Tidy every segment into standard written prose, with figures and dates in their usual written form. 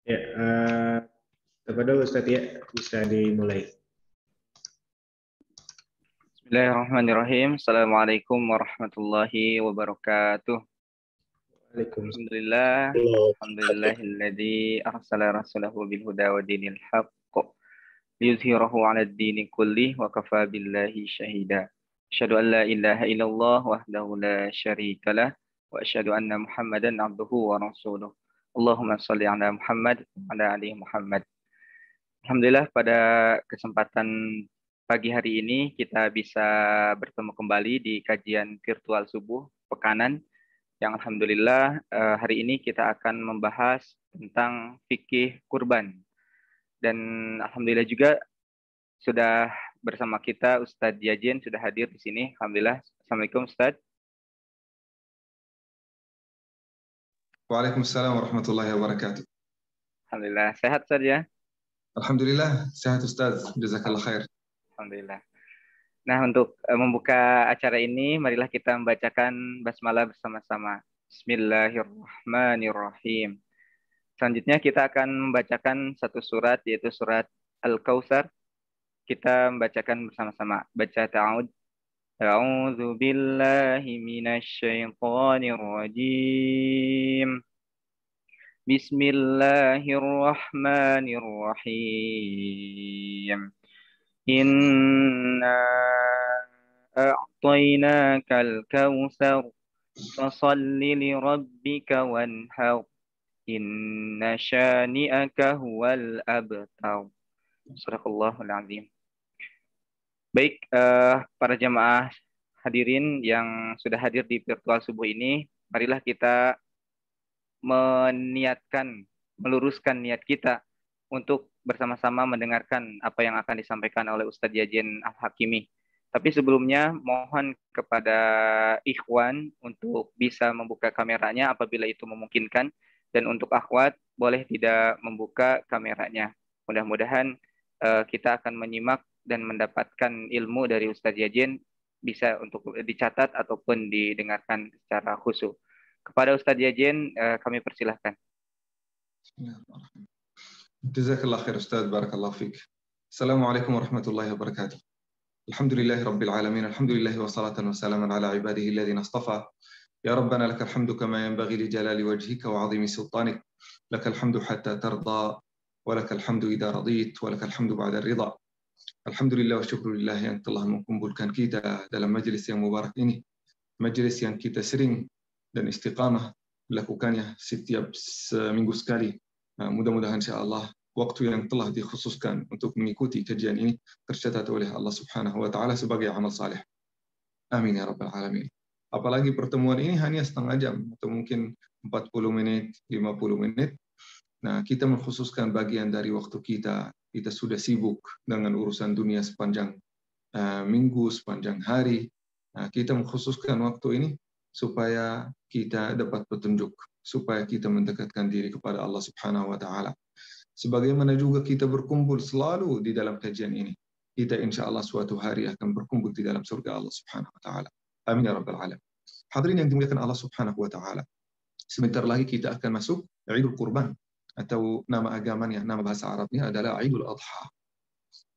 Ya, kepada Ustadz ya, bisa dimulai. Bismillahirrahmanirrahim. Assalamualaikum warahmatullahi wabarakatuh. Waalaikumsalam. Alhamdulillahilladzi arsala rasulahu bil huda wa dinil haqq liyuzhirahu 'ala ad-dini kulli wa kafa billahi syahida. Asyhadu an la ilaha illallah wahdahu la syarikalah wa asyhadu anna Muhammadan 'abduhu wa rasuluh. Allahumma shalli 'ala Muhammad wa 'ala ali Muhammad. Alhamdulillah pada kesempatan pagi hari ini kita bisa bertemu kembali di kajian virtual subuh pekanan yang alhamdulillah hari ini kita akan membahas tentang fikih kurban. Dan alhamdulillah juga sudah bersama kita Ustadz Yajen sudah hadir di sini. Alhamdulillah. Assalamualaikum Ustadz. Waalaikumsalam warahmatullahi wabarakatuh. Alhamdulillah sehat saja. Alhamdulillah sehat Ustaz. Jazakallah khair. Alhamdulillah. Nah, untuk membuka acara ini, marilah kita membacakan basmalah bersama-sama. Bismillahirrahmanirrahim. Selanjutnya kita akan membacakan satu surat, yaitu surat Al-Kautsar. Kita membacakan bersama-sama. Baca ta'awud. A'udzu billahi minasyaitonir rajim. Bismillahirrahmanirrahim. Inna a'tainakal kautsar fasalli li rabbika wanhar inna syani'aka huwal abtar. Sadaqallahul azim. Baik, para jamaah hadirin yang sudah hadir di virtual subuh ini, marilah kita meluruskan niat kita untuk bersama-sama mendengarkan apa yang akan disampaikan oleh Ustadz Yajen Al-Hakimi. Tapi sebelumnya mohon kepada ikhwan untuk bisa membuka kameranya apabila itu memungkinkan, dan untuk akhwat boleh tidak membuka kameranya. Mudah-mudahan kita akan menyimak dan mendapatkan ilmu dari Ustadz Yajen bisa untuk dicatat ataupun didengarkan secara khusyuk. Kepada Ustadz Yajen kami persilahkan. Jazakallah khair Ustaz, barakallahu fiik. Assalamualaikum warahmatullahi wabarakatuh. Alhamdulillahi rabbil alamin, alhamdulillahi wa salatan wa salaman ala ibadihi alladhina astafa. Ya Rabbana lakal hamdu kama yanbaghi li jalali wajhika wa 'azimi sultanik. Lakal hamdu hatta tarda wa lakal hamdu idza radit wa lakal hamdu ba'da ridha. Alhamdulillah wa syukrulillah yang telah mengumpulkan kita dalam majlis yang mubarak ini. Majlis yang kita sering dan istiqamah melakukannya setiap seminggu sekali. Mudah-mudahan insyaAllah waktu yang telah dikhususkan untuk mengikuti kajian ini tercatat oleh Allah Subhanahu wa taala sebagai amal saleh. Amin ya rabbal alamin. Apalagi pertemuan ini hanya setengah jam atau mungkin 40 menit, 50 menit. Nah, kita mengkhususkan bagian dari waktu kita. Kita sudah sibuk dengan urusan dunia sepanjang minggu, sepanjang hari. Nah, kita mengkhususkan waktu ini supaya kita dapat petunjuk, supaya kita mendekatkan diri kepada Allah Subhanahu wa taala. Sebagaimana juga kita berkumpul selalu di dalam kajian ini, kita insya Allah suatu hari akan berkumpul di dalam surga Allah Subhanahu wa taala. Amin ya rabbal alamin. Hadirin yang dimuliakan Allah Subhanahu wa taala. Sebentar lagi kita akan masuk Idul Kurban, atau nama agamanya, nama bahasa Arabnya adalah Idul Adha.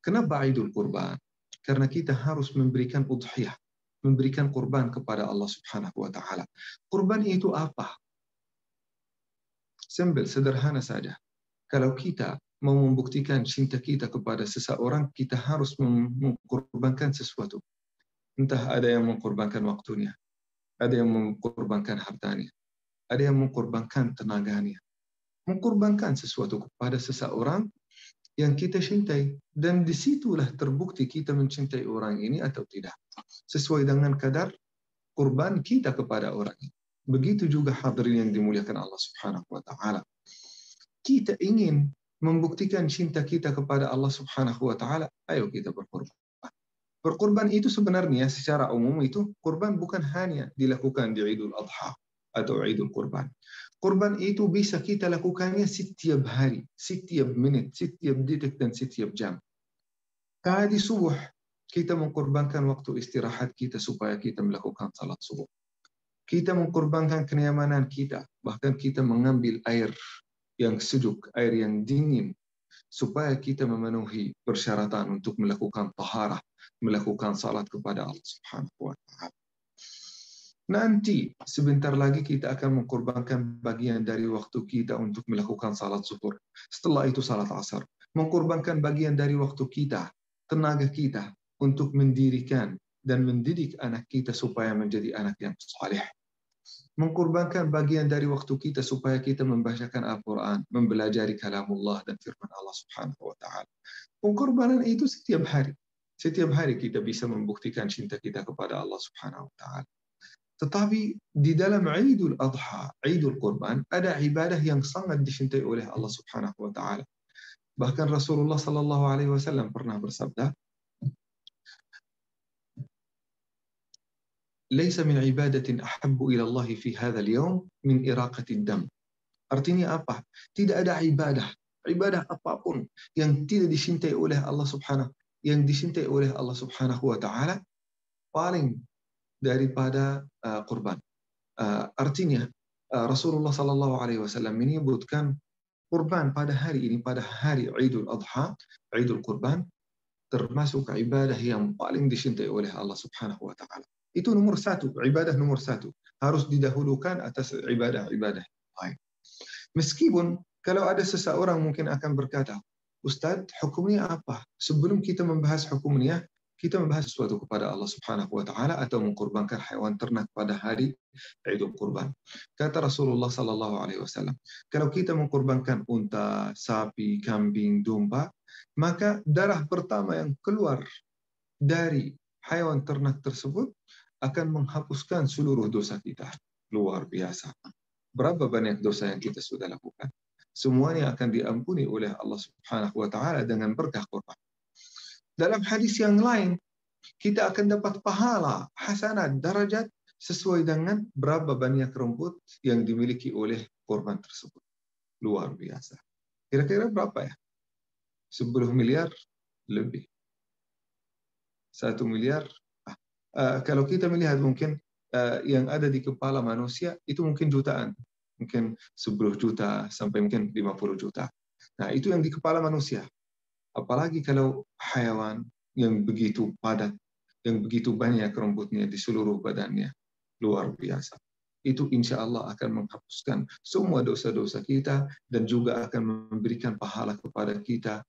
Kenapa Idul Kurban? Karena kita harus memberikan udhiyah, memberikan kurban kepada Allah Subhanahu wa taala. Kurban itu apa? Simple, sederhana saja. Kalau kita mau membuktikan cinta kita kepada seseorang, kita harus mengkorbankan sesuatu. Entah ada yang mengkorbankan waktunya, ada yang mengkorbankan hartanya, ada yang mengkorbankan tenaganya. Mengkorbankan sesuatu kepada seseorang yang kita cintai, dan disitulah terbukti kita mencintai orang ini atau tidak, sesuai dengan kadar kurban kita kepada orang ini. Begitu juga hadirin yang dimuliakan Allah Subhanahu wa taala. Kita ingin membuktikan cinta kita kepada Allah Subhanahu wa taala, ayo kita berkorban. Berkorban itu sebenarnya secara umum itu kurban bukan hanya dilakukan di Idul Adha atau Idul Kurban. Kurban itu bisa kita lakukannya setiap hari, setiap menit, setiap detik, dan setiap jam. Tadi subuh kita mengkorbankan waktu istirahat kita supaya kita melakukan salat subuh. Kita mengkorbankan kenyamanan kita, bahkan kita mengambil air yang sejuk, air yang dingin, supaya kita memenuhi persyaratan untuk melakukan taharah, melakukan salat kepada Allah Subhanahu wa Ta'ala. Nanti sebentar lagi kita akan mengkorbankan bagian dari waktu kita untuk melakukan salat zuhur. Setelah itu salat asar. Mengkorbankan bagian dari waktu kita, tenaga kita untuk mendirikan dan mendidik anak kita supaya menjadi anak yang saleh. Mengkorbankan bagian dari waktu kita supaya kita membacakan Al-Quran, mempelajari kalamullah dan firman Allah Subhanahu wa Ta'ala. Pengorbanan itu setiap hari. Setiap hari kita bisa membuktikan cinta kita kepada Allah Subhanahu wa Ta'ala. Tetapi di dalam Idul Adha, Idul Qurban, ada ibadah yang sangat dicintai oleh Allah Subhanahu wa Ta'ala. Bahkan Rasulullah sallallahu alaihi wasallam pernah bersabda, "Laisa min ibadatin ahabbu ila Allah fi hadzal yawm min iraqati dam." Artinya apa? Tidak ada ibadah apapun yang tidak dicintai oleh Allah Subhanahu wa Ta'ala paling daripada kurban. Artinya Rasulullah sallallahu alaihi wasallam menyebutkan kurban pada hari ini, pada hari Idul Adha, Idul Kurban, termasuk ibadah yang paling dicintai oleh Allah Subhanahu wa Ta'ala. Itu nomor satu, ibadah nomor satu. Harus didahulukan atas ibadah-ibadah lain. Meskipun kalau ada seseorang mungkin akan berkata, Ustadz, hukumnya apa? Sebelum kita membahas hukumnya, kita membahas sesuatu kepada Allah Subhanahu wa Ta'ala atau mengkurbankan hewan ternak pada hari Idul Kurban. Kata Rasulullah sallallahu alaihi wasallam, kalau kita mengkurbankan unta, sapi, kambing, domba, maka darah pertama yang keluar dari hewan ternak tersebut akan menghapuskan seluruh dosa kita. Luar biasa. Berapa banyak dosa yang kita sudah lakukan? Semuanya akan diampuni oleh Allah Subhanahu wa Ta'ala dengan berkah kurban. Dalam hadis yang lain, kita akan dapat pahala, hasanat, derajat sesuai dengan berapa banyak rumput yang dimiliki oleh korban tersebut. Luar biasa. Kira-kira berapa ya? 10 miliar lebih. 1 miliar. Kalau kita melihat mungkin yang ada di kepala manusia itu mungkin jutaan. Mungkin 10 juta sampai mungkin 50 juta. Nah, itu yang di kepala manusia. Apalagi kalau hewan yang begitu padat, yang begitu banyak rumputnya di seluruh badannya. Luar biasa. Itu insya Allah akan menghapuskan semua dosa-dosa kita dan juga akan memberikan pahala kepada kita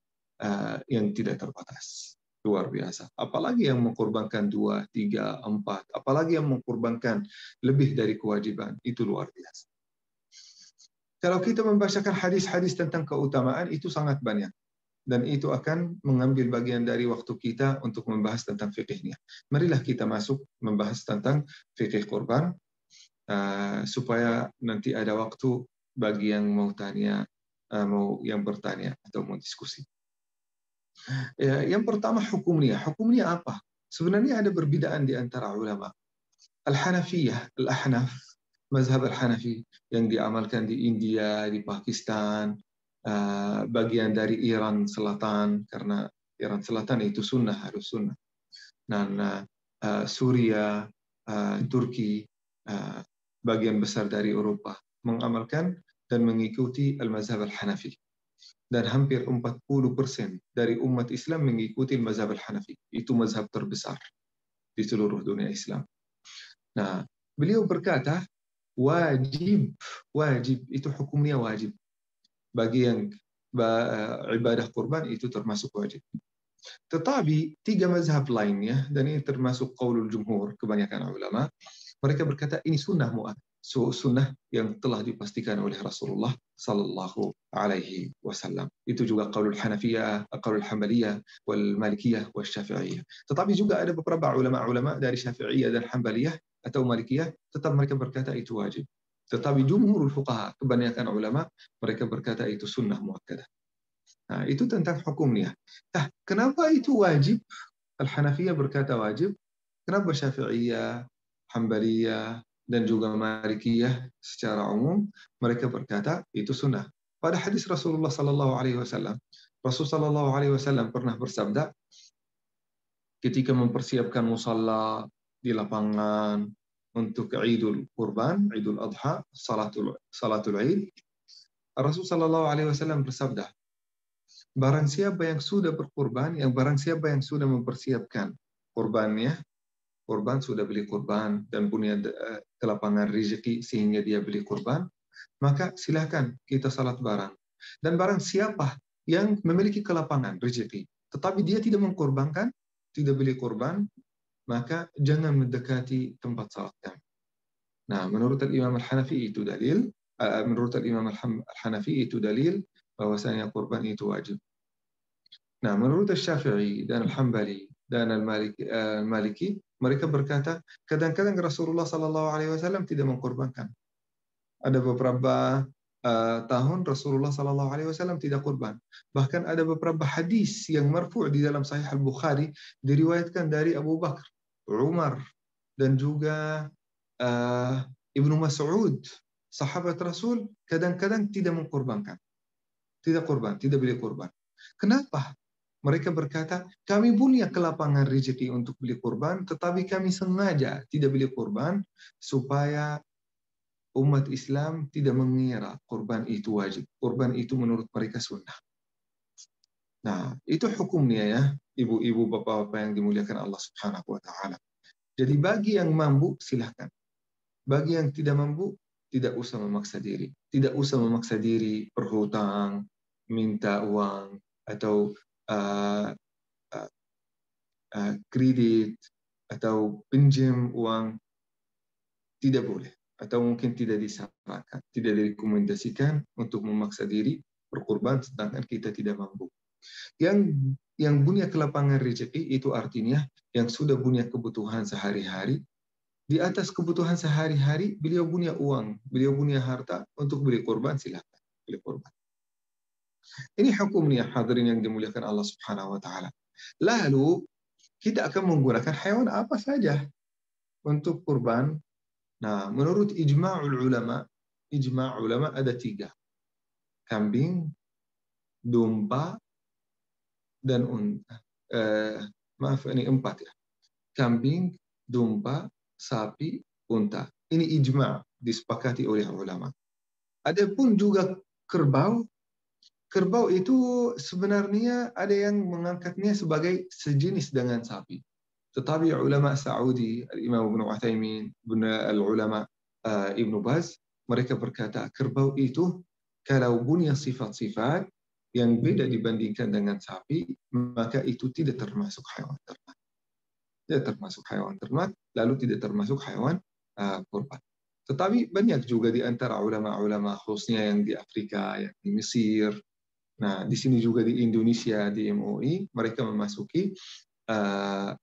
yang tidak terbatas. Luar biasa. Apalagi yang mengkorbankan 2, 3, 4, apalagi yang mengkorbankan lebih dari kewajiban, itu luar biasa. Kalau kita membacakan hadis-hadis tentang keutamaan, itu sangat banyak. Dan itu akan mengambil bagian dari waktu kita untuk membahas tentang fikihnya. Marilah kita masuk membahas tentang fikih kurban, supaya nanti ada waktu bagi yang mau tanya, yang bertanya atau mau diskusi. Yang pertama hukumnya. Hukumnya apa? Sebenarnya ada perbedaan di antara ulama. Al-Hanafiyah, Al-Ahnaf, mazhab Al-Hanafi yang diamalkan di India, di Pakistan, bagian dari Iran Selatan, karena Iran Selatan itu sunnah, harus sunnah. Dan Suriah, Turki, bagian besar dari Eropa mengamalkan dan mengikuti al-mazhab al-Hanafi. Dan hampir 40% dari umat Islam mengikuti al-mazhab al-Hanafi. Itu mazhab terbesar di seluruh dunia Islam. Nah, beliau berkata, wajib itu hukumnya wajib. Bagi yang ibadah kurban itu termasuk wajib. Tetapi 3 mazhab lainnya, dan ini termasuk qaulul jumhur, kebanyakan ulama, mereka berkata ini sunnah mu'akkad, sunnah yang telah dipastikan oleh Rasulullah sallallahu alaihi wasallam. Itu juga qaulul Hanafiyah, qaulul Hanbaliyah, wal Malikiyah, wal Syafi'iyah. Tetapi juga ada beberapa ulama-ulama dari Syafi'iyah dan Hanbaliyah atau Malikiyah, tetap mereka berkata itu wajib. Tetapi jumhurul fuqaha, kebanyakan ulama, mereka berkata itu sunnah muakkadah. Nah, itu tentang hukumnya. Nah, kenapa itu wajib? Al-Hanafiyah berkata wajib. Kenapa Syafi'iyah, Hanbaliyah, dan juga Malikiyah secara umum, mereka berkata itu sunnah. Pada hadis Rasulullah sallallahu alaihi wasallam, Rasulullah sallallahu alaihi wasallam pernah bersabda ketika mempersiapkan musalla di lapangan untuk Idul Kurban, Idul Adha, salatul Id, Rasul Shallallahu Alaihi Wasallam bersabda, barang siapa yang sudah berkurban, barang siapa yang sudah mempersiapkan kurbannya, kurban sudah beli kurban dan punya kelapangan rezeki sehingga dia beli kurban, maka silakan kita salat bareng. Dan barang siapa yang memiliki kelapangan rezeki, tetapi dia tidak mengkorbankan, tidak beli kurban, maka jangan mendekati tempat salat kami. Nah, menurut Imam Al-Hanafi itu dalil, menurut Imam Al-Hanafi itu dalil bahwasanya kurban itu wajib. Nah, menurut Syafi'i dan Al-Hambali dan Al-Maliki, mereka berkata, kadang-kadang Rasulullah SAW tidak mengkorbankan. Ada beberapa tahun Rasulullah SAW tidak kurban. Bahkan ada beberapa hadis yang marfu' di dalam Sahih Al-Bukhari diriwayatkan dari Abu Bakar, Umar, dan juga Ibnu Mas'ud, sahabat Rasul, kadang-kadang tidak mengkorbankan. Tidak kurban, tidak beli kurban. Kenapa? Mereka berkata, kami punya kelapangan rezeki untuk beli kurban, tetapi kami sengaja tidak beli kurban supaya umat Islam tidak mengira kurban itu wajib. Kurban itu menurut mereka sunnah. Nah, itu hukumnya ya, ibu-ibu, bapak-bapak yang dimuliakan Allah Subhanahu wa Ta'ala. Jadi bagi yang mampu, silahkan. Bagi yang tidak mampu, tidak usah memaksa diri. Tidak usah memaksa diri berhutang, minta uang, atau kredit, atau pinjam uang. Tidak boleh. Atau mungkin tidak disarankan, tidak direkomendasikan untuk memaksa diri berkurban sedangkan kita tidak mampu. Yang punya kelapangan rezeki itu artinya yang sudah punya kebutuhan sehari-hari. Di atas kebutuhan sehari-hari, beliau punya uang, beliau punya harta untuk beli kurban, silakan beli kurban. Ini hukumnya hadirin yang dimuliakan Allah Subhanahu wa Ta'ala. Lalu kita akan menggunakan hewan apa saja untuk kurban. Nah, menurut ijma' ulama ada 3. Kambing, domba, dan unta. Maaf, ini 4 ya. Kambing, domba, sapi, unta. Ini ijma' disepakati oleh ulama. Adapun juga kerbau. Kerbau itu sebenarnya ada yang mengangkatnya sebagai sejenis dengan sapi. Tetapi ulama Saudi, Imam Ibn Uthaymin, ulama Ibn Baz, mereka berkata kerbau itu kalau punya sifat-sifat yang beda dibandingkan dengan sapi, maka itu tidak termasuk hewan ternak. Tidak termasuk hewan ternak, lalu tidak termasuk hewan kurban. Tetapi banyak juga di antara ulama-ulama khususnya yang di Afrika, yang di Mesir, nah di sini juga di Indonesia, di MUI, mereka memasuki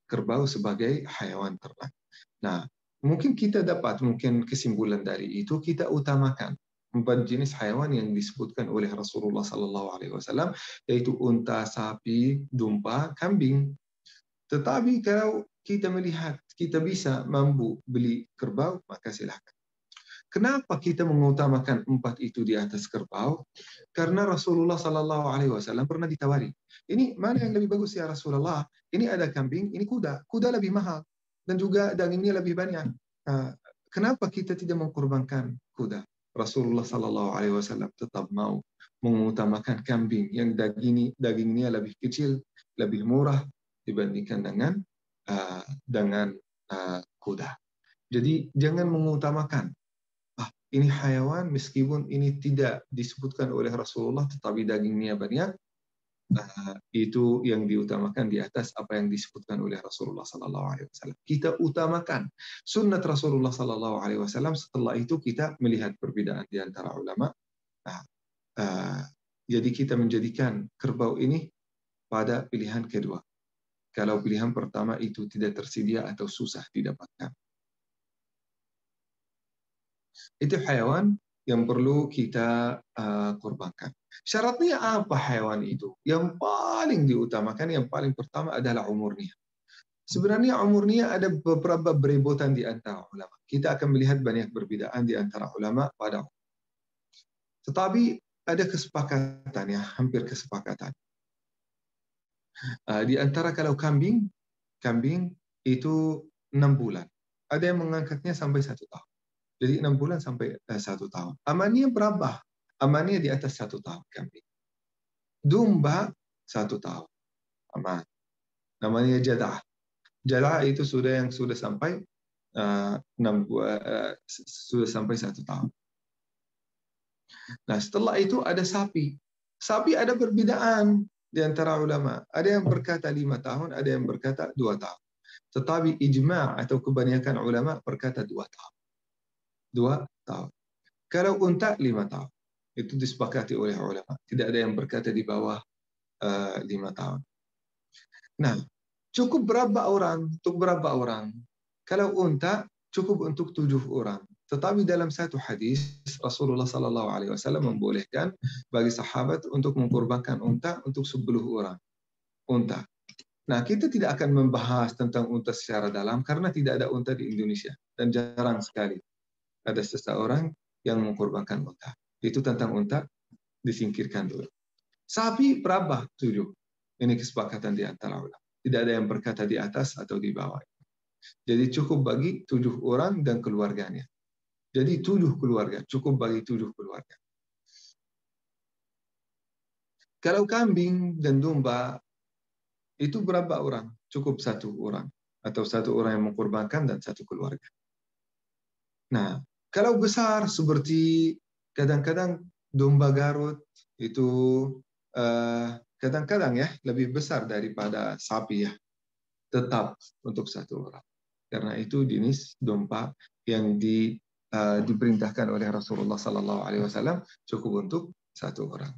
kerbau sebagai hewan ternak. Nah, mungkin kita dapat kesimpulan dari itu, kita utamakan 4 jenis hewan yang disebutkan oleh Rasulullah SAW, yaitu unta, sapi, domba, kambing. Tetapi kalau kita melihat kita bisa mampu beli kerbau, maka silakan. Kenapa kita mengutamakan 4 itu di atas kerbau? Karena Rasulullah SAW pernah ditawari. Ini mana yang lebih bagus ya Rasulullah? Ini ada kambing, ini kuda. Kuda lebih mahal dan juga dagingnya lebih banyak. Kenapa kita tidak mengkorbankan kuda? Rasulullah SAW tetap mau mengutamakan kambing yang dagingnya lebih kecil, lebih murah dibandingkan dengan kuda. Jadi jangan mengutamakan ini hewan meskipun ini tidak disebutkan oleh Rasulullah tetapi dagingnya banyak, itu yang diutamakan di atas apa yang disebutkan oleh Rasulullah SAW. Kita utamakan sunnat Rasulullah SAW. Setelah itu kita melihat perbedaan di antara ulama. Jadi kita menjadikan kerbau ini pada pilihan kedua. Kalau pilihan pertama itu tidak tersedia atau susah didapatkan. Itu hewan yang perlu kita korbankan. Syaratnya apa hewan itu? Yang paling diutamakan, yang paling pertama adalah umurnya. Sebenarnya umurnya ada beberapa berebutan di antara ulama. Kita akan melihat banyak perbedaan di antara ulama pada umur. Tetapi ada kesepakatan ya, hampir kesepakatan. Di antara kalau kambing itu 6 bulan. Ada yang mengangkatnya sampai 1 tahun. Jadi 6 bulan sampai 1 tahun. Amannya berapa? Amannya di atas 1 tahun kambing. Domba 1 tahun. Aman. Namanya jadah. Jadah itu sudah sampai sudah sampai 1 tahun. Nah, setelah itu ada sapi. Sapi ada perbedaan di antara ulama. Ada yang berkata 5 tahun, ada yang berkata 2 tahun. Tetapi ijma' atau kebanyakan ulama berkata 2 tahun. 2 tahun. Kalau unta 5 tahun. Itu disepakati oleh ulama. Tidak ada yang berkata di bawah 5 tahun. Nah, cukup berapa orang? Untuk berapa orang? Kalau unta cukup untuk 7 orang. Tetapi dalam satu hadis Rasulullah SAW membolehkan bagi sahabat untuk mengkorbankan unta untuk 10 orang. Unta. Nah, kita tidak akan membahas tentang unta secara dalam karena tidak ada unta di Indonesia dan jarang sekali ada seseorang yang mengkorbankan unta. Itu tentang unta disingkirkan dulu. Sapi berapa? 7. Ini kesepakatan di antara ulama. Tidak ada yang berkata di atas atau di bawah. Jadi cukup bagi 7 orang dan keluarganya. Jadi 7 keluarga, cukup bagi 7 keluarga. Kalau kambing dan domba, itu berapa orang? Cukup 1 orang. Atau 1 orang yang mengkorbankan dan 1 keluarga. Nah, kalau besar seperti kadang-kadang domba Garut, itu kadang-kadang ya lebih besar daripada sapi ya. Tetap untuk 1 orang. Karena itu jenis domba yang diperintahkan oleh Rasulullah SAW cukup untuk 1 orang.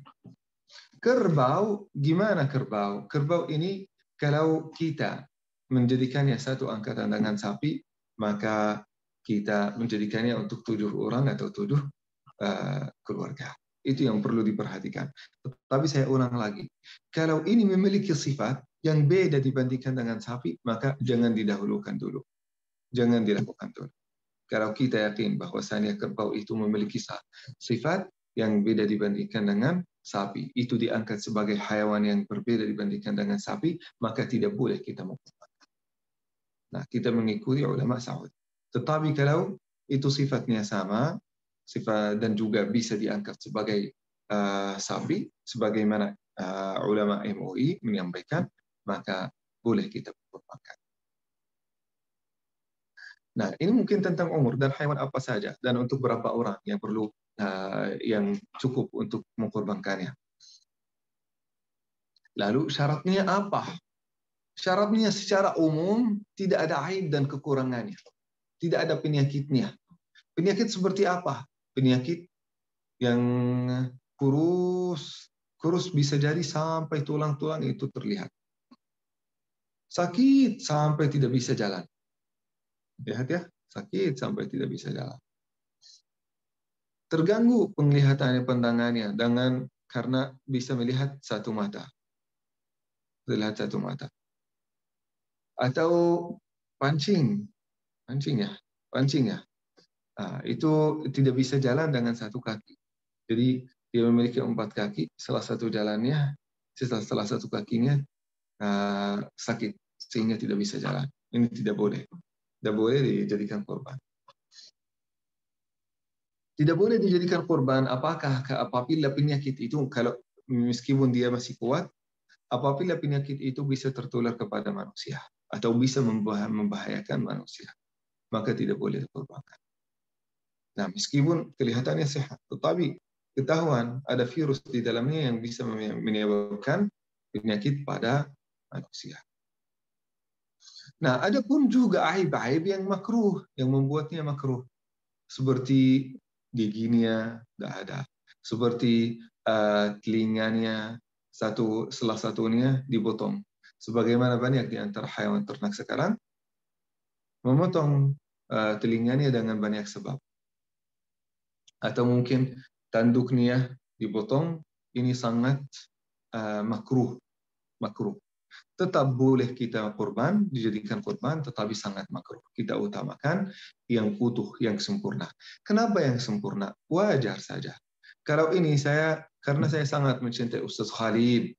Kerbau, gimana kerbau? Kerbau ini kalau kita menjadikannya 1 angkatan dengan sapi, maka kita menjadikannya untuk 7 orang atau 7 keluarga. Itu yang perlu diperhatikan. Tapi saya ulang lagi, kalau ini memiliki sifat yang beda dibandingkan dengan sapi, maka jangan didahulukan dulu. Jangan dilakukan dulu. Kalau kita yakin bahwasannya kerbau itu memiliki sifat yang beda dibandingkan dengan sapi, itu diangkat sebagai hewan yang berbeda dibandingkan dengan sapi, maka tidak boleh kita mengkorbankan. Nah, kita mengikuti ulama Saudi. Tetapi kalau itu sifatnya sama, sifat dan juga bisa diangkat sebagai sapi, sebagaimana ulama MUI menyampaikan, maka boleh kita mengkorbankan. Nah, ini mungkin tentang umur dan hewan apa saja dan untuk berapa orang yang perlu yang cukup untuk mengkorbankannya. Lalu syaratnya apa? Syaratnya secara umum tidak ada aib dan kekurangannya. Tidak ada penyakitnya. Penyakit seperti apa? Penyakit yang kurus bisa jadi sampai tulang-tulang itu terlihat. Sakit sampai tidak bisa jalan. Lihat ya, sakit sampai tidak bisa jalan. Terganggu penglihatannya, pandangannya karena bisa melihat 1 mata. Melihat 1 mata. Atau pancing ya. Nah, itu tidak bisa jalan dengan 1 kaki. Jadi dia memiliki 4 kaki, salah satu jalannya, salah satu kakinya sakit sehingga tidak bisa jalan. Ini tidak boleh. Tidak boleh dijadikan korban. Tidak boleh dijadikan korban apabila penyakit itu, kalau meskipun dia masih kuat, apabila penyakit itu bisa tertular kepada manusia atau bisa membahayakan manusia, maka tidak boleh dikorbankan. Nah, meskipun kelihatannya sehat, tetapi ketahuan ada virus di dalamnya yang bisa menyebabkan penyakit pada manusia. Nah, ada pun juga aib-aib yang makruh, yang membuatnya makruh. Seperti giginya tidak ada. Seperti telinganya, salah satunya dipotong. Sebagaimana banyak di antara hewan ternak sekarang, memotong telinganya dengan banyak sebab. Atau mungkin tanduknya dipotong, ini sangat makruh. Tetap boleh kita dijadikan korban, tetapi sangat makruh. Kita utamakan yang utuh, yang sempurna. Kenapa yang sempurna? Wajar saja. Kalau ini karena saya sangat mencintai Ustaz Khalid.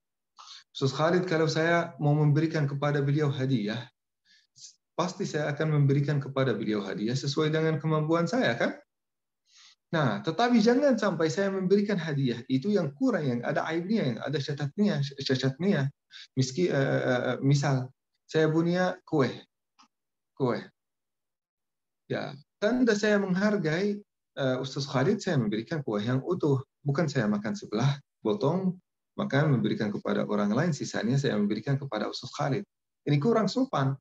Ustaz Khalid, kalau saya mau memberikan kepada beliau hadiah, pasti saya akan memberikan kepada beliau hadiah sesuai dengan kemampuan saya, kan? Nah, tetapi jangan sampai saya memberikan hadiah itu yang kurang, yang ada aibnya, yang ada cacatnya. Misal saya punya kue, ya, tanda saya menghargai Ustaz Khalid, saya memberikan kue yang utuh, bukan saya makan sebelah, potong, makan memberikan kepada orang lain, sisanya saya memberikan kepada Ustaz Khalid. Ini kurang sopan.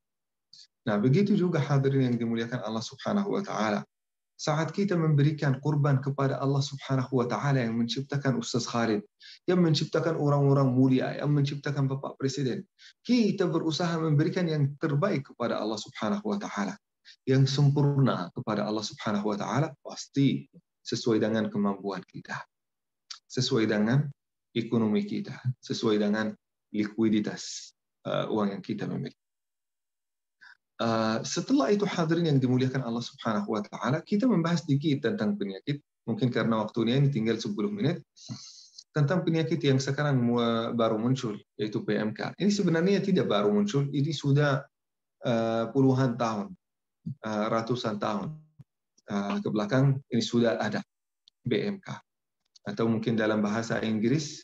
Nah, begitu juga hadirin yang dimuliakan Allah Subhanahu wa taala. Saat kita memberikan kurban kepada Allah Subhanahu wa taala yang menciptakan Ustaz Khalid, yang menciptakan orang-orang mulia, yang menciptakan Bapak Presiden, kita berusaha memberikan yang terbaik kepada Allah Subhanahu wa taala. Yang sempurna kepada Allah Subhanahu wa taala pasti sesuai dengan kemampuan kita. Sesuai dengan ekonomi kita, sesuai dengan likuiditas uang yang kita memiliki. Setelah itu hadirin yang dimuliakan Allah Subhanahu wa taala, kita membahas sedikit tentang penyakit. Mungkin karena waktunya ini tinggal 10 menit tentang penyakit yang sekarang baru muncul, yaitu PMK. Ini sebenarnya tidak baru muncul, ini sudah puluhan tahun, ratusan tahun ke belakang ini sudah ada PMK. Atau mungkin dalam bahasa Inggris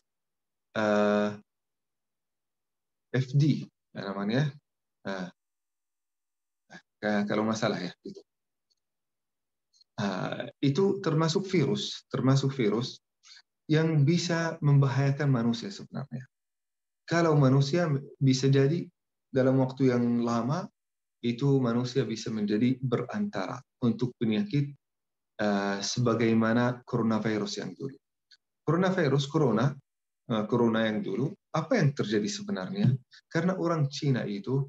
FD namanya. Kalau masalah ya gitu. Itu termasuk virus yang bisa membahayakan manusia sebenarnya. Kalau manusia bisa jadi dalam waktu yang lama itu manusia bisa menjadi berantara untuk penyakit sebagaimana coronavirus yang dulu. Corona yang dulu, apa yang terjadi sebenarnya? Karena orang Cina itu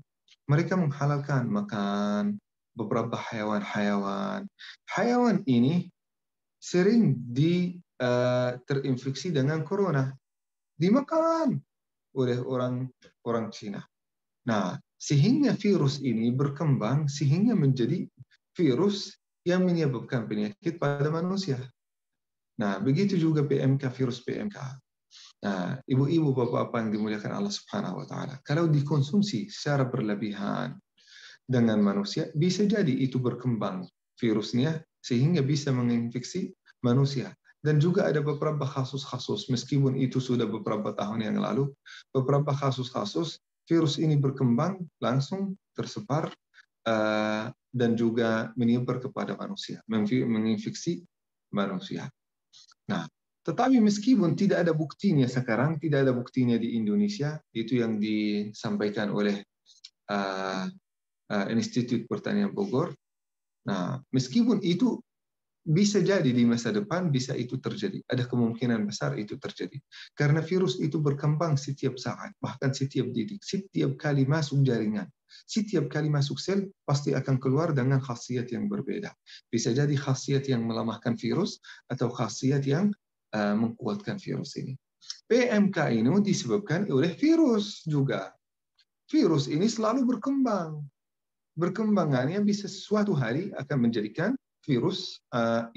mereka menghalalkan makan beberapa hewan-hewan. Hewan ini sering terinfeksi dengan corona, dimakan oleh orang Cina. Nah, sehingga virus ini berkembang sehingga menjadi virus yang menyebabkan penyakit pada manusia. Nah, begitu juga PMK, virus PMK. Nah, ibu-ibu, bapak-bapak yang dimuliakan Allah Subhanahu wa taala, kalau dikonsumsi secara berlebihan dengan manusia, bisa jadi itu berkembang virusnya sehingga bisa menginfeksi manusia. Dan juga ada beberapa kasus-kasus, meskipun itu sudah beberapa tahun yang lalu, beberapa kasus-kasus virus ini berkembang langsung tersebar dan juga menyebar kepada manusia, menginfeksi manusia. Nah, tetapi meskipun tidak ada buktinya sekarang, tidak ada buktinya di Indonesia, itu yang disampaikan oleh Institut Pertanian Bogor. Nah, meskipun itu bisa jadi di masa depan, bisa itu terjadi. Ada kemungkinan besar itu terjadi. Karena virus itu berkembang setiap saat, bahkan setiap detik, setiap kali masuk jaringan, setiap kali masuk sel, pasti akan keluar dengan khasiat yang berbeda. Bisa jadi khasiat yang melemahkan virus, atau khasiat yang mengkuatkan virus ini. PMK ini disebabkan oleh virus juga. Virus ini selalu berkembang. Berkembangannya bisa suatu hari akan menjadikan virus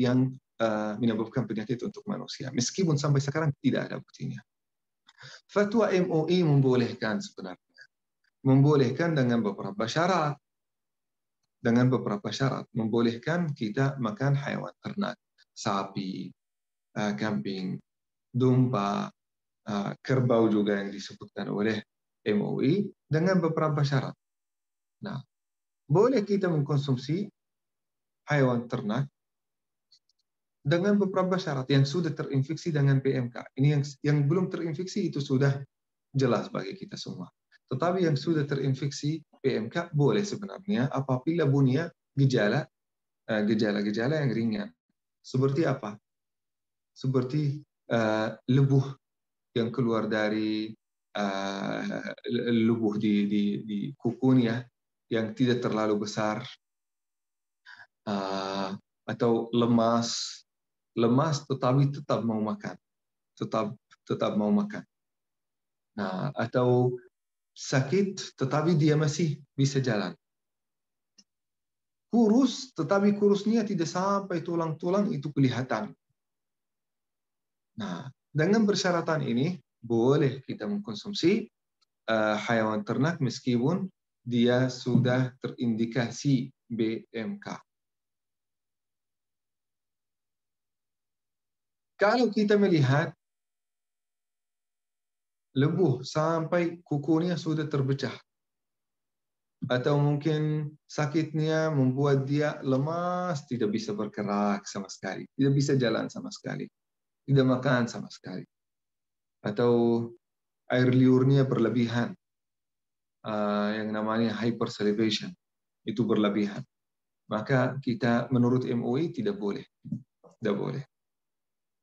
yang menyebabkan penyakit untuk manusia. Meskipun sampai sekarang tidak ada buktinya. Fatwa MUI membolehkan sebenarnya. Membolehkan dengan beberapa syarat. Membolehkan kita makan hewan ternak. Sapi, kambing, domba, kerbau juga yang disebutkan oleh MUI dengan beberapa syarat. Nah, boleh kita mengkonsumsi hewan ternak dengan beberapa syarat yang sudah terinfeksi dengan PMK. Ini yang belum terinfeksi itu sudah jelas bagi kita semua. Tetapi yang sudah terinfeksi PMK boleh sebenarnya apabila punya gejala-gejala yang ringan. Seperti apa? Seperti lebuh yang keluar dari lebuh di kukunya yang tidak terlalu besar, atau lemas tetapi tetap mau makan, tetap mau makan. Nah, atau sakit tetapi dia masih bisa jalan. Kurus tetapi kurusnya tidak sampai tulang-tulang itu kelihatan. Nah, dengan persyaratan ini boleh kita mengkonsumsi hewan ternak meskipun dia sudah terindikasi BMK. Kalau kita melihat lebuh sampai kukunya sudah terpecah, atau mungkin sakitnya membuat dia lemas, tidak bisa bergerak sama sekali, tidak bisa jalan sama sekali, tidak makan sama sekali, atau air liurnya berlebihan, yang namanya hypersalivation, itu berlebihan. Maka kita menurut MUI tidak boleh. Tidak boleh.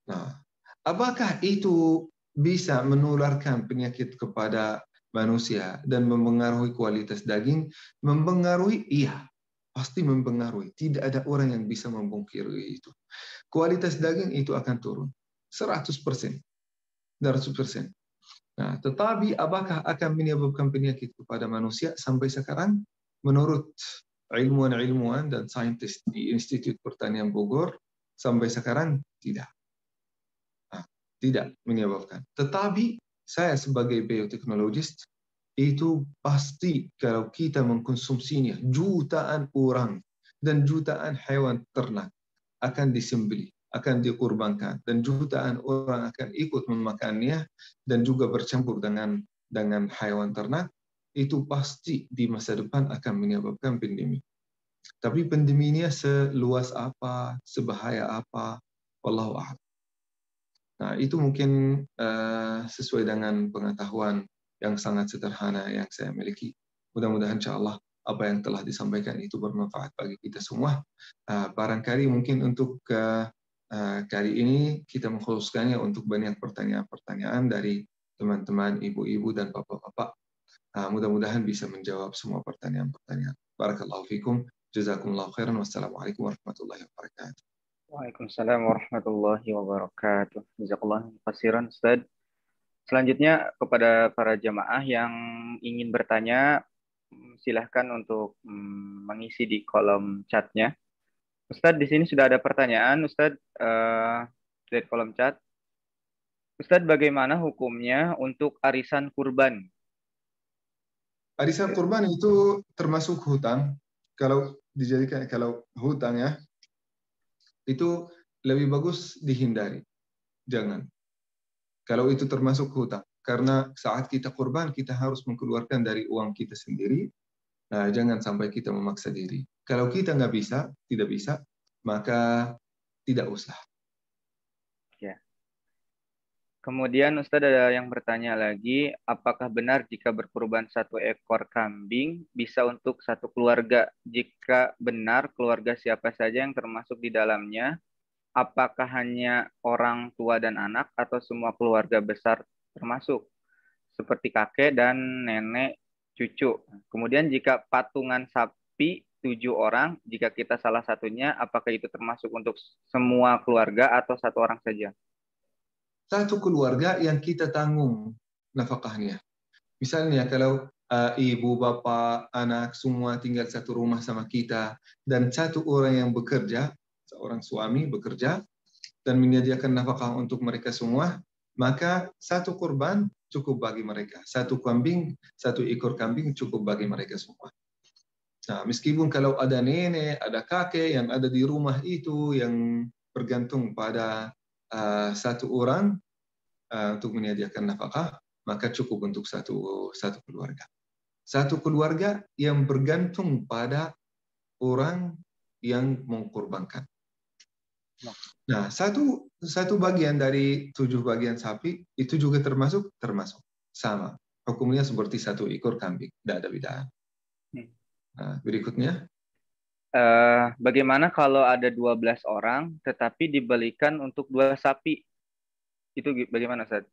Nah, apakah itu bisa menularkan penyakit kepada manusia dan mempengaruhi kualitas daging? Mempengaruhi, iya. Pasti mempengaruhi. Tidak ada orang yang bisa memungkiri itu. Kualitas daging itu akan turun. 100%. 100%. Nah, tetapi apakah akan menyebabkan penyakit kepada manusia sampai sekarang? Menurut ilmuwan-ilmuwan dan saintis di Institut Pertanian Bogor, sampai sekarang tidak. Nah, tidak menyebabkan. Tetapi saya sebagai bioteknologis, itu pasti kalau kita mengkonsumsinya, jutaan orang dan jutaan hewan ternak akan disembelih, akan dikurbankan, dan jutaan orang akan ikut memakannya dan juga bercampur dengan hewan ternak, itu pasti di masa depan akan menyebabkan pandemi. Tapi pandeminya seluas apa, sebahaya apa, wallahu a'lam. Nah, itu mungkin sesuai dengan pengetahuan yang sangat sederhana yang saya miliki. Mudah-mudahan insya Allah apa yang telah disampaikan itu bermanfaat bagi kita semua. Barangkali mungkin untuk kali ini kita mengkhususkannya untuk banyak pertanyaan-pertanyaan dari teman-teman ibu-ibu dan bapak-bapak. Mudah-mudahan bisa menjawab semua pertanyaan-pertanyaan. Barakallahu fikum. Jazakumullahu khairan. Wassalamualaikum warahmatullahi wabarakatuh. Waalaikumsalam warahmatullahi wabarakatuh. Jazakallah khairan, Ustaz. Selanjutnya kepada para jamaah yang ingin bertanya, silahkan untuk mengisi di kolom chatnya. Ustadz, di sini sudah ada pertanyaan, Ustadz, di kolom chat. Ustadz, bagaimana hukumnya untuk arisan kurban? Arisan kurban itu termasuk hutang. Kalau dijadikan hutang ya, itu lebih bagus dihindari. Jangan. Kalau itu termasuk hutang. Karena saat kita kurban, kita harus mengeluarkan dari uang kita sendiri. Nah, jangan sampai kita memaksa diri. Kalau kita tidak bisa, maka tidak usah. Ya. Kemudian Ustadz ada yang bertanya lagi, apakah benar jika berkurban 1 ekor kambing bisa untuk satu keluarga? Jika benar, keluarga siapa saja yang termasuk di dalamnya? Apakah hanya orang tua dan anak atau semua keluarga besar termasuk? Seperti kakek dan nenek, cucu. Kemudian jika patungan sapi 7 orang, jika kita salah satunya, apakah itu termasuk untuk semua keluarga atau satu orang saja? Satu keluarga yang kita tanggung nafkahnya. Misalnya kalau ibu, bapak, anak semua tinggal satu rumah sama kita dan satu orang yang bekerja, seorang suami bekerja dan menyediakan nafkah untuk mereka semua, maka satu kurban cukup bagi mereka. Satu ekor kambing cukup bagi mereka semua. Nah, meskipun kalau ada nenek, ada kakek yang ada di rumah itu yang bergantung pada satu orang untuk menyediakan nafkah, maka cukup untuk satu keluarga. Satu keluarga yang bergantung pada orang yang mengkorbankan. Nah, satu bagian dari 7 bagian sapi itu juga termasuk sama. Hukumnya seperti 1 ekor kambing, tidak ada bedaan. Nah, berikutnya. Bagaimana kalau ada 12 orang tetapi dibelikan untuk 2 sapi? Itu bagaimana, Ustaz?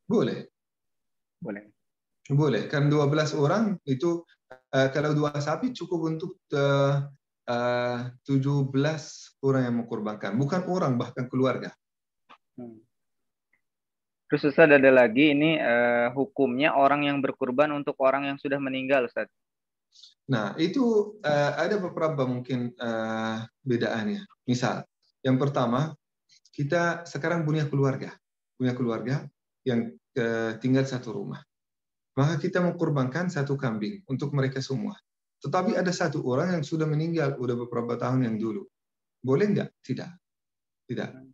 Boleh. Kan 12 orang itu kalau 2 sapi cukup untuk 17 orang yang mengkorbankan. Bukan orang, bahkan keluarga. Terus Ustaz ada lagi ini hukumnya orang yang berkurban untuk orang yang sudah meninggal, Ustaz. Nah, itu ada beberapa mungkin bedaannya. Misal, yang pertama, kita sekarang punya keluarga yang tinggal satu rumah. Maka kita mengkorbankan 1 kambing untuk mereka semua. Tetapi ada 1 orang yang sudah meninggal, udah beberapa tahun yang dulu. Boleh nggak? Tidak.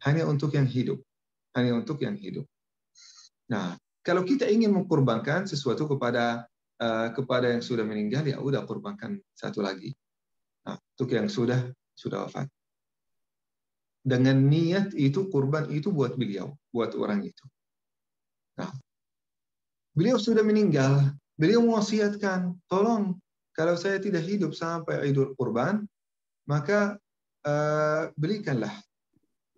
Hanya untuk yang hidup. hanya untuk yang hidup. Nah, kalau kita ingin mengkorbankan sesuatu kepada yang sudah meninggal, ya udah korbankan satu lagi. Nah, untuk yang sudah wafat. Dengan niat itu kurban itu buat beliau, buat orang itu. Nah, beliau sudah meninggal, beliau mewasiatkan, tolong kalau saya tidak hidup sampai Idul Kurban, maka belikanlah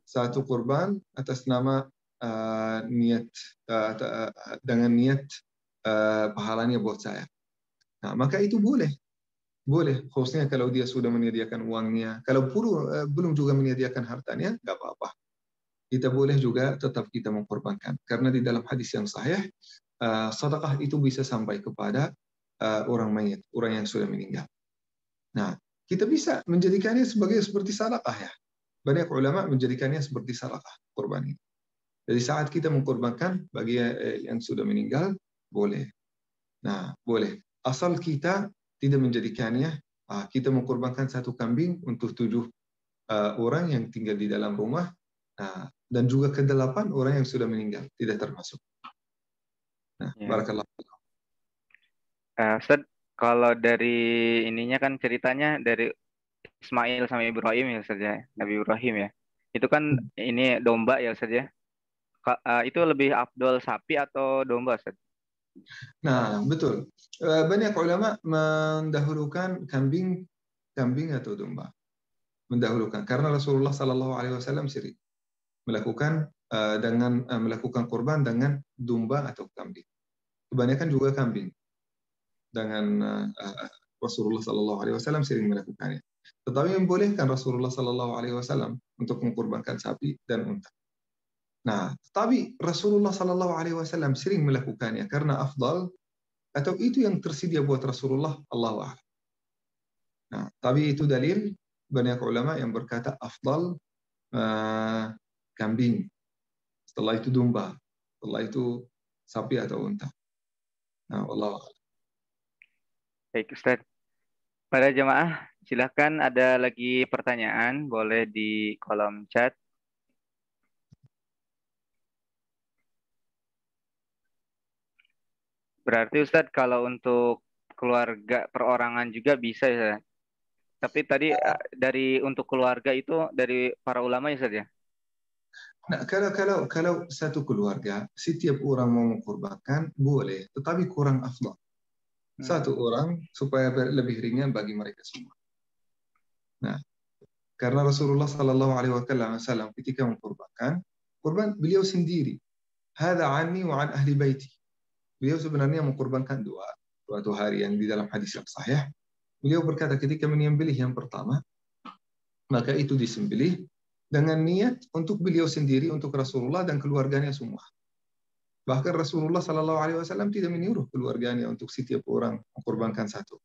satu kurban atas nama niat dengan niat pahalanya buat saya. Nah, maka itu boleh, khususnya kalau dia sudah menyediakan uangnya. Kalau belum juga menyediakan hartanya, nggak apa-apa. Kita boleh juga tetap kita mengkorbankan, karena di dalam hadis yang sahih, sedekah itu bisa sampai kepada orang mayit, orang yang sudah meninggal. Nah, kita bisa menjadikannya seperti sedekah ya. Banyak ulama menjadikannya seperti sedekah kurban ini. Jadi saat kita mengkorbankan bagi yang sudah meninggal, boleh. Nah, boleh. Asal kita tidak menjadikannya, kita mengkorbankan satu kambing untuk 7 orang yang tinggal di dalam rumah, dan juga ke-8 orang yang sudah meninggal, tidak termasuk. Nah, barakallah. Ustaz, kalau dari ininya kan ceritanya dari Ismail sama Ibrahim ya Ustaz ya, Nabi Ibrahim ya. Itu kan ini domba ya Ustaz ya. Itu lebih afdol sapi atau domba Ustaz? Nah, betul. Banyak ulama mendahulukan kambing atau domba. Mendahulukan karena Rasulullah Sallallahu Alaihi Wasallam sering melakukan melakukan kurban dengan domba atau kambing. Kebanyakan juga kambing. Dengan Rasulullah Sallallahu Alaihi Wasallam sering melakukannya. Tetapi membolehkan Rasulullah Sallallahu Alaihi Wasallam untuk mengkurbankan sapi dan unta. Nah, tapi Rasulullah Sallallahu Alaihi Wasallam sering melakukannya karena afdal atau itu yang tersedia buat Rasulullah, Allahu a'lam. Nah, tapi itu dalil banyak ulama yang berkata afdal kambing, setelah itu domba, setelah itu sapi atau unta. Nah, Allahu a'lam. Baik Ustaz. Pada jemaah, silakan ada lagi pertanyaan, boleh di kolom chat. Berarti Ustadz kalau untuk keluarga perorangan juga bisa ya. Tapi tadi dari untuk keluarga itu dari para ulama ya Ustadz ya. Nah, kalau satu keluarga setiap orang mau mengkorbankan boleh, tetapi kurang afdal. Satu orang supaya lebih ringan bagi mereka semua. Nah, karena Rasulullah Sallallahu Alaihi Wasallam ketika mengkorbankan, kurban beliau sendiri. Hada anni wa an ahli baiti. Beliau sebenarnya mengkorbankan suatu hari yang di dalam hadis yang sahih. Beliau berkata ketika menyembelih yang pertama, maka itu disembelih dengan niat untuk beliau sendiri, untuk Rasulullah dan keluarganya semua. Bahkan Rasulullah Sallallahu Alaihi Wasallam tidak menyuruh keluarganya untuk setiap orang mengkorbankan satu.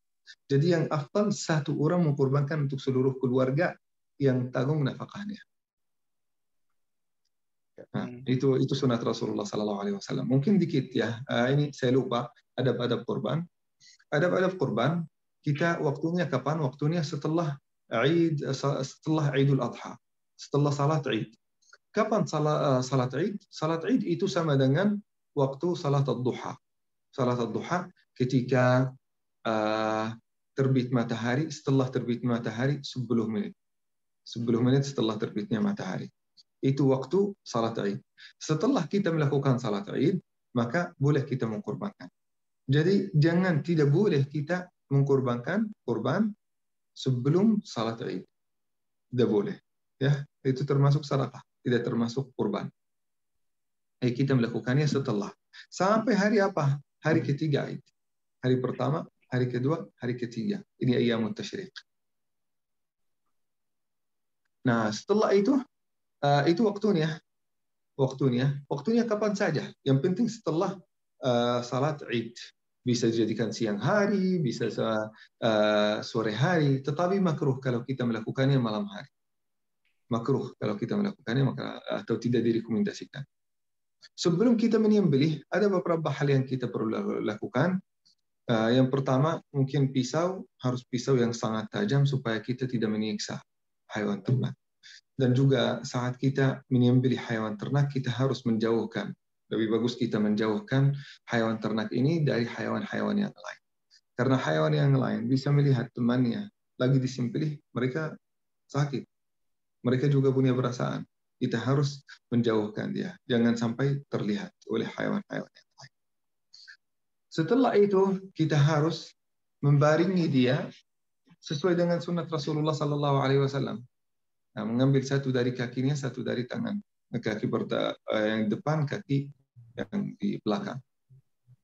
Jadi yang afdal satu orang mengkorbankan untuk seluruh keluarga yang tanggung nafkahnya. Nah, itu sunat Rasulullah Sallallahu Alaihi Wasallam. Mungkin dikit ya. Ini saya lupa. Adab-adab kurban. Adab-adab kurban. Kita waktunya kapan? Waktunya setelah Idul Adha. Setelah salat Id. Kapan salat Id? Salat Id itu sama dengan waktu salat ad-duha. Salat ad-duha ketika terbit matahari, setelah terbit matahari 10 menit. 10 menit setelah terbitnya matahari. Itu waktu salat Id. Setelah kita melakukan salat Id, maka boleh kita mengkorbankan. Jadi tidak boleh kita mengkorbankan kurban sebelum salat Id. Tidak boleh. Ya, itu termasuk sedekah, tidak termasuk kurban. Kita melakukannya setelah. Sampai hari apa? Hari ketiga Id. Hari pertama, hari kedua, hari ketiga. Ini ayyamut tasyrik. Nah, setelah itu waktunya kapan saja. Yang penting setelah salat Id. Bisa dijadikan siang hari, bisa sore hari, tetapi makruh kalau kita melakukannya malam hari. Makruh kalau kita melakukannya atau tidak direkomendasikan. Sebelum kita menyembelih, ada beberapa hal yang kita perlu lakukan. Yang pertama, mungkin harus pisau yang sangat tajam supaya kita tidak menyiksa hewan ternak. Dan juga saat kita menyembelih hewan ternak, kita harus menjauhkan. Lebih bagus kita menjauhkan hewan ternak ini dari hewan-hewan yang lain. Karena hewan yang lain bisa melihat temannya lagi disembelih, mereka sakit. Mereka juga punya perasaan. Kita harus menjauhkan dia. Jangan sampai terlihat oleh hewan-hewan yang lain. Setelah itu, kita harus membaringi dia sesuai dengan sunnah Rasulullah SAW. Nah, mengambil satu dari kakinya, satu dari tangan. Kaki yang depan, kaki yang di belakang.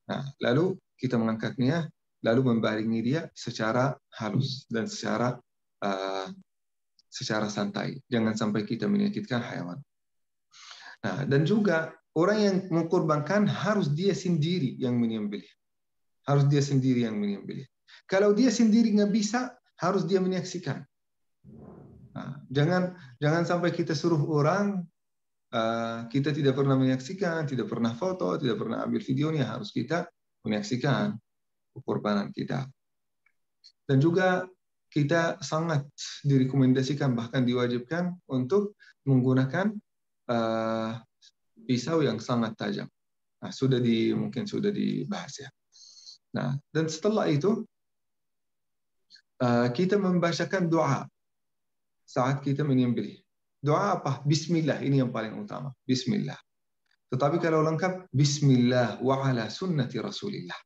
Nah, lalu kita mengangkatnya, lalu membaringi dia secara halus dan secara santai. Jangan sampai kita menyakitkan hewan. Nah, dan juga orang yang mengkorbankan harus dia sendiri yang menyembelih. Harus dia sendiri yang menyembelih. Kalau dia sendiri nggak bisa, harus dia menyaksikan. Nah, jangan sampai kita suruh orang, kita tidak pernah menyaksikan, tidak pernah foto, tidak pernah ambil videonya. Harus kita menyaksikan pengorbanan kita. Dan juga kita sangat direkomendasikan, bahkan diwajibkan untuk menggunakan pisau yang sangat tajam. Nah, mungkin sudah dibahas ya. Nah, dan setelah itu kita membacakan doa saat kita menyembelih. Doa apa? Bismillah, ini yang paling utama. Bismillah. Tetapi kalau lengkap, Bismillah wa ala sunnati Rasulillah.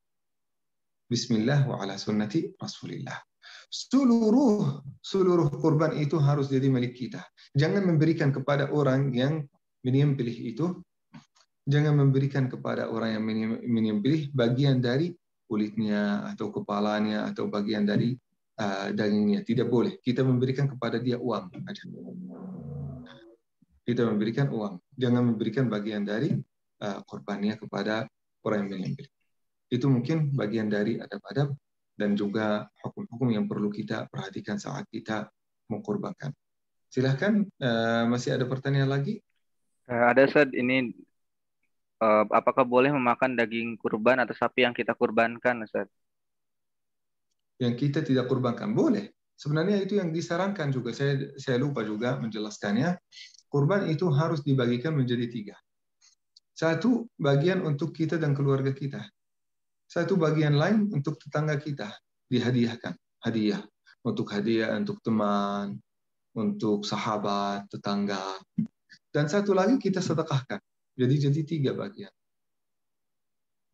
Bismillah wa ala sunnati Rasulillah. Seluruh kurban itu harus jadi milik kita. Jangan memberikan kepada orang yang menyembelih itu. Jangan memberikan kepada orang yang menyembelih bagian dari kulitnya atau kepalanya atau bagian dari dagingnya. Tidak boleh. Kita memberikan kepada dia uang aja. Kita memberikan uang. Jangan memberikan bagian dari korbannya kepada orang yang menyembelih. Itu mungkin bagian dari adab-adab dan juga hukum-hukum yang perlu kita perhatikan saat kita mengkorbankan. Silahkan, masih ada pertanyaan lagi? Ada Ustaz, ini apakah boleh memakan daging kurban atau sapi yang kita kurbankan, Ustaz? Yang kita tidak kurbankan boleh. Sebenarnya itu yang disarankan juga. Saya lupa juga menjelaskannya. Kurban itu harus dibagikan menjadi 3. Satu bagian untuk kita dan keluarga kita. Satu bagian lain untuk tetangga kita, dihadiahkan. Hadiah. Untuk hadiah untuk teman, untuk sahabat, tetangga. Dan satu lagi kita sedekahkan. Jadi 3 bagian.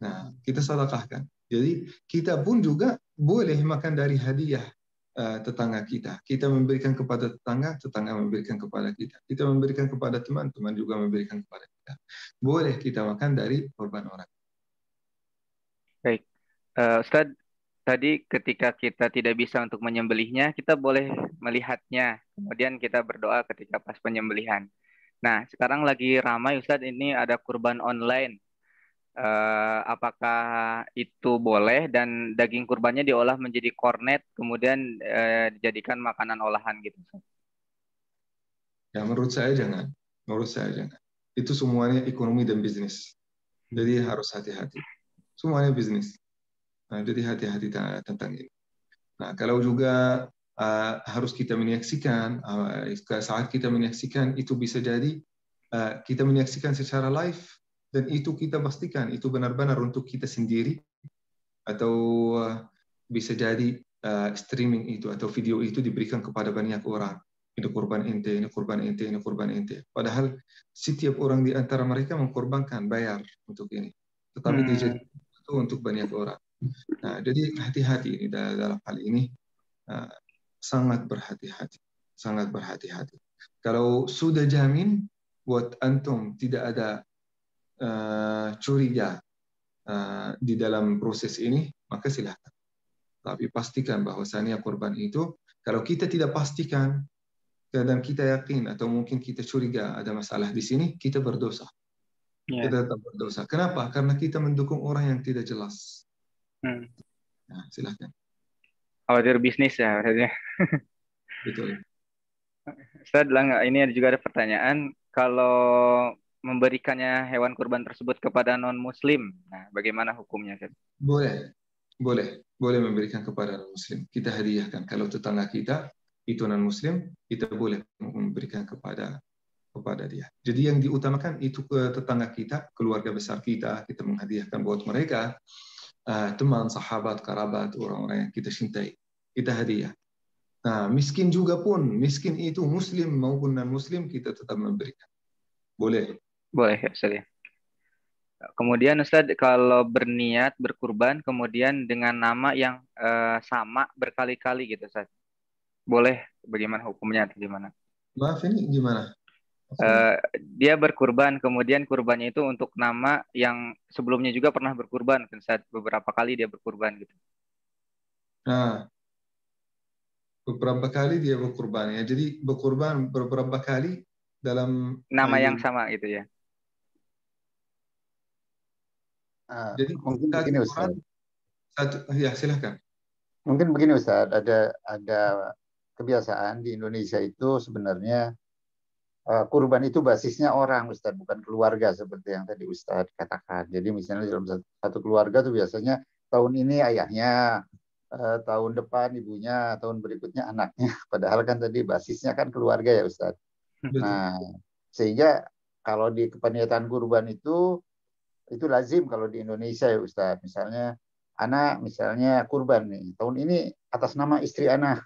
Nah, kita sedekahkan. Jadi kita pun juga boleh makan dari hadiah tetangga kita. Kita memberikan kepada tetangga, tetangga memberikan kepada kita. Kita memberikan kepada teman, teman juga memberikan kepada kita. Boleh kita makan dari korban orang. Baik. Ustaz, tadi ketika kita tidak bisa untuk menyembelihnya, kita boleh melihatnya. Kemudian kita berdoa ketika pas penyembelihan. Nah, sekarang lagi ramai Ustaz, ini ada kurban online. Apakah itu boleh dan daging kurbannya diolah menjadi kornet, kemudian dijadikan makanan olahan gitu Ustaz? Ya, menurut saya jangan. Itu semuanya ekonomi dan bisnis. Jadi harus hati-hati. Semuanya bisnis. Nah, jadi hati-hati tentang ini. Nah, kalau juga harus kita menyaksikan, saat kita menyaksikan itu bisa jadi kita menyaksikan secara live dan itu kita pastikan itu benar-benar untuk kita sendiri atau bisa jadi streaming itu atau video itu diberikan kepada banyak orang. Ini kurban ente, ini kurban ente, ini kurban ente. Padahal setiap orang di antara mereka mengkorbankan, bayar untuk ini. Tetapi dijadikan itu untuk banyak orang. Nah, jadi hati-hati ini dalam hal ini, sangat berhati-hati. Kalau sudah jamin buat antum tidak ada curiga di dalam proses ini, maka silakan. Tapi pastikan bahwasannya korban itu, kalau kita tidak pastikan dan kita yakin atau mungkin kita curiga ada masalah di sini, kita berdosa. Kita tetap berdosa. Kenapa? Karena kita mendukung orang yang tidak jelas. Nah, silakan. Khawatir bisnis ya, maksudnya. Betul. Ustaz, ini juga ada pertanyaan. Kalau memberikannya hewan kurban tersebut kepada non-muslim, nah bagaimana hukumnya? Boleh memberikan kepada non-muslim. Kita hadiahkan. Kalau tetangga kita, itu non-muslim, kita boleh memberikan kepada dia. Jadi yang diutamakan itu ke tetangga kita, keluarga besar kita menghadiahkan buat mereka, teman, sahabat, kerabat, orang-orang yang kita cintai, kita hadiah. Nah, miskin juga pun, miskin itu muslim maupun non-muslim, kita tetap memberikan. Boleh. Boleh ya Ustaz ya. Kemudian Ustaz, kalau berniat berkurban kemudian dengan nama yang sama berkali-kali gitu Ustaz, boleh bagaimana hukumnya atau gimana? Maaf, ini gimana? Dia berkurban kemudian kurbannya itu untuk nama yang sebelumnya juga pernah berkurban kan Ustaz, beberapa kali dia berkurban gitu. Nah, beberapa kali dia berkurban ya. Jadi berkurban beberapa kali dalam Nama yang sama gitu ya. Jadi Mungkin begini Ustaz. Ya silakan. Mungkin begini Ustaz, ada kebiasaan di Indonesia itu sebenarnya kurban itu basisnya orang Ustaz, bukan keluarga seperti yang tadi Ustaz katakan. Jadi misalnya dalam satu keluarga tuh biasanya tahun ini ayahnya, tahun depan ibunya, tahun berikutnya anaknya. Padahal kan tadi basisnya kan keluarga ya Ustaz. Nah, sehingga kalau di kepaniatan kurban itu lazim kalau di Indonesia ya Ustaz. Misalnya anak misalnya kurban nih, tahun ini atas nama istri anak,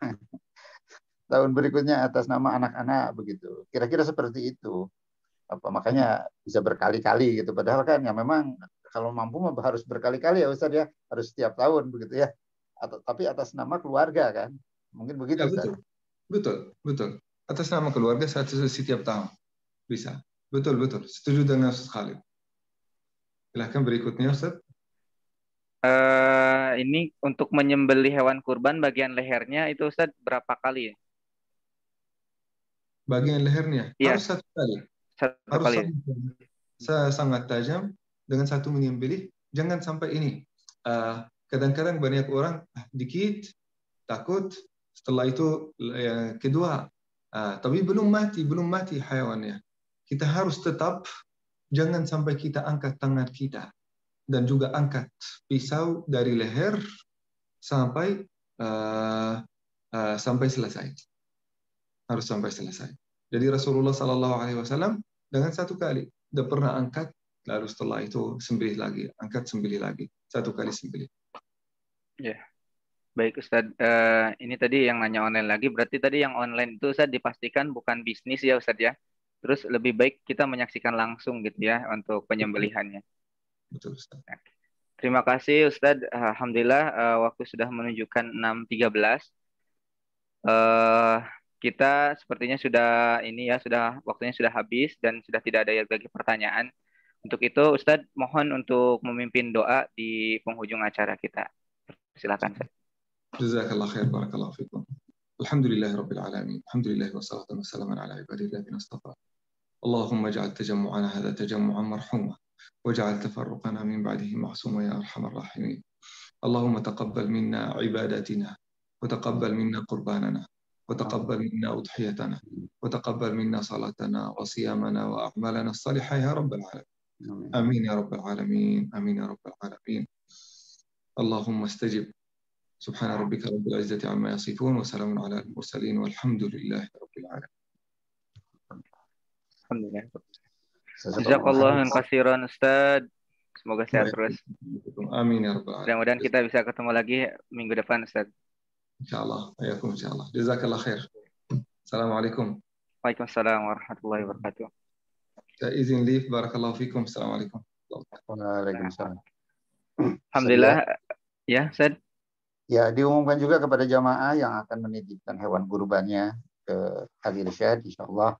tahun berikutnya atas nama anak-anak begitu. Kira-kira seperti itu. Makanya bisa berkali-kali gitu. Padahal kan ya memang kalau mampu harus berkali-kali ya Ustaz ya, harus setiap tahun begitu ya. Tapi atas nama keluarga kan. Mungkin begitu Ya, Ustaz. betul. Atas nama keluarga setiap tahun bisa. Betul. Setuju dengan Ustaz Khalid. Silahkan berikutnya Ustaz. Ini untuk menyembelih hewan kurban bagian lehernya itu Ustaz berapa kali? Bagian lehernya harus satu kali. Satu kali. Sangat tajam dengan satu menyembelih. Jangan sampai ini. Kadang-kadang banyak orang dikit takut, setelah itu yang kedua tapi belum mati hewannya. Kita harus tetap jangan sampai kita angkat tangan kita dan juga angkat pisau dari leher sampai selesai. Harus sampai selesai. Jadi Rasulullah SAW dengan satu kali udah pernah angkat, lalu setelah itu sembelih lagi, angkat sembelih lagi, satu kali sembelih. Ya, baik Ustadz. Ini tadi yang nanya online lagi, berarti tadi yang online itu Ustadz dipastikan bukan bisnis ya Ustadz ya. Terus lebih baik kita menyaksikan langsung gitu ya untuk penyembelihannya. Betul Ustadz. Terima kasih Ustadz. Alhamdulillah waktu sudah menunjukkan 6.13. Kita sepertinya sudah waktunya sudah habis dan sudah tidak ada lagi pertanyaan. Untuk itu Ustadz mohon untuk memimpin doa di penghujung acara kita. Silakan. Jazakallah khair, barakallahu fikum. Alhamdulillahi rabbil alamin. Alhamdulillah wassalatu wassalamu ala ibadihi alladhina istafa. Allahumma ij'al tajammu'ana hadha tajammu'an marhuma waj'al tafarruqana min ba'dihi ma'suma ya arhamar rahimin. Allahumma taqabbal minna ibadatina wa taqabbal minna qurbanana وتقبل منا أضحيتنا وتقبل منا صلاتنا وصيامنا وأعمالنا الصالحة يا رب العالمين. آمين يا رب العالمين. آمين يا رب العالمين. اللهم استجب. سبحان ربك رب العزة عما يصفون وسلام على المرسلين والحمد لله رب العالمين. Alhamdulillah. Jazakallahu khairan Ustaz. Semoga sehat terus. Amin ya rabbal alamin. Mudah-mudahan kita bisa ketemu lagi minggu depan Ustaz. Insyaallah, ayakum insyaallah. Jazakallah khair. Assalamualaikum. Waalaikumsalam warahmatullahi wabarakatuh. Saya izin live, barakallahu fikum. Assalamualaikum. Waalaikumsalam. Alhamdulillah. Ya, Ustaz. Ya, diumumkan juga kepada jamaah yang akan menitipkan hewan kurbannya ke Al-Irsyad, insyaallah.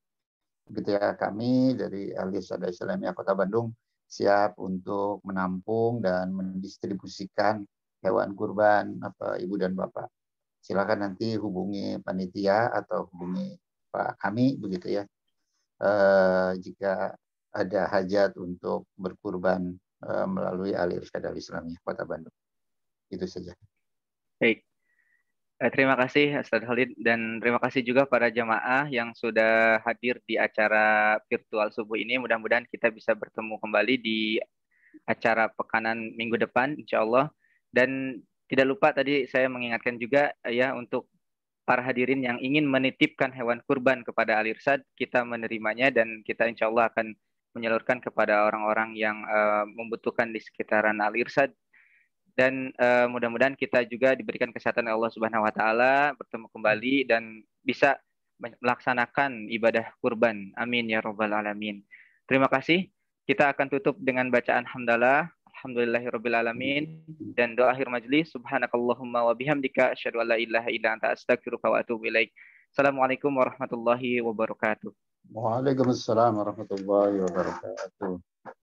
Begitu ya, kami dari Al-Irsyad Islamiyah Kota Bandung siap untuk menampung dan mendistribusikan hewan kurban Ibu dan Bapak. Silakan nanti hubungi panitia atau hubungi Pak kami begitu ya. Jika ada hajat untuk berkurban melalui Al-Irsyad Islamiyah Kota Bandung. Itu saja. Baik. Terima kasih Ustaz Khalid dan terima kasih juga para jamaah yang sudah hadir di acara virtual subuh ini. Mudah-mudahan kita bisa bertemu kembali di acara pekanan minggu depan insyaallah. Dan tidak lupa tadi saya mengingatkan juga ya untuk para hadirin yang ingin menitipkan hewan kurban kepada Al Irsyad, kita menerimanya dan kita insya Allah akan menyalurkan kepada orang-orang yang membutuhkan di sekitaran Al Irsyad. Dan mudah-mudahan kita juga diberikan kesehatan Allah Subhanahu wa taala, bertemu kembali dan bisa melaksanakan ibadah kurban. Amin ya rabbal alamin. Terima kasih. Kita akan tutup dengan bacaan hamdalah. Alhamdulillahirabbil alamin dan doa akhir majelis. Subhanakallahumma wa bihamdika asyhadu an la ilaha illa anta astaghfiruka wa atubu ilaik. Assalamualaikum warahmatullahi wabarakatuh. Waalaikumsalam warahmatullahi wabarakatuh.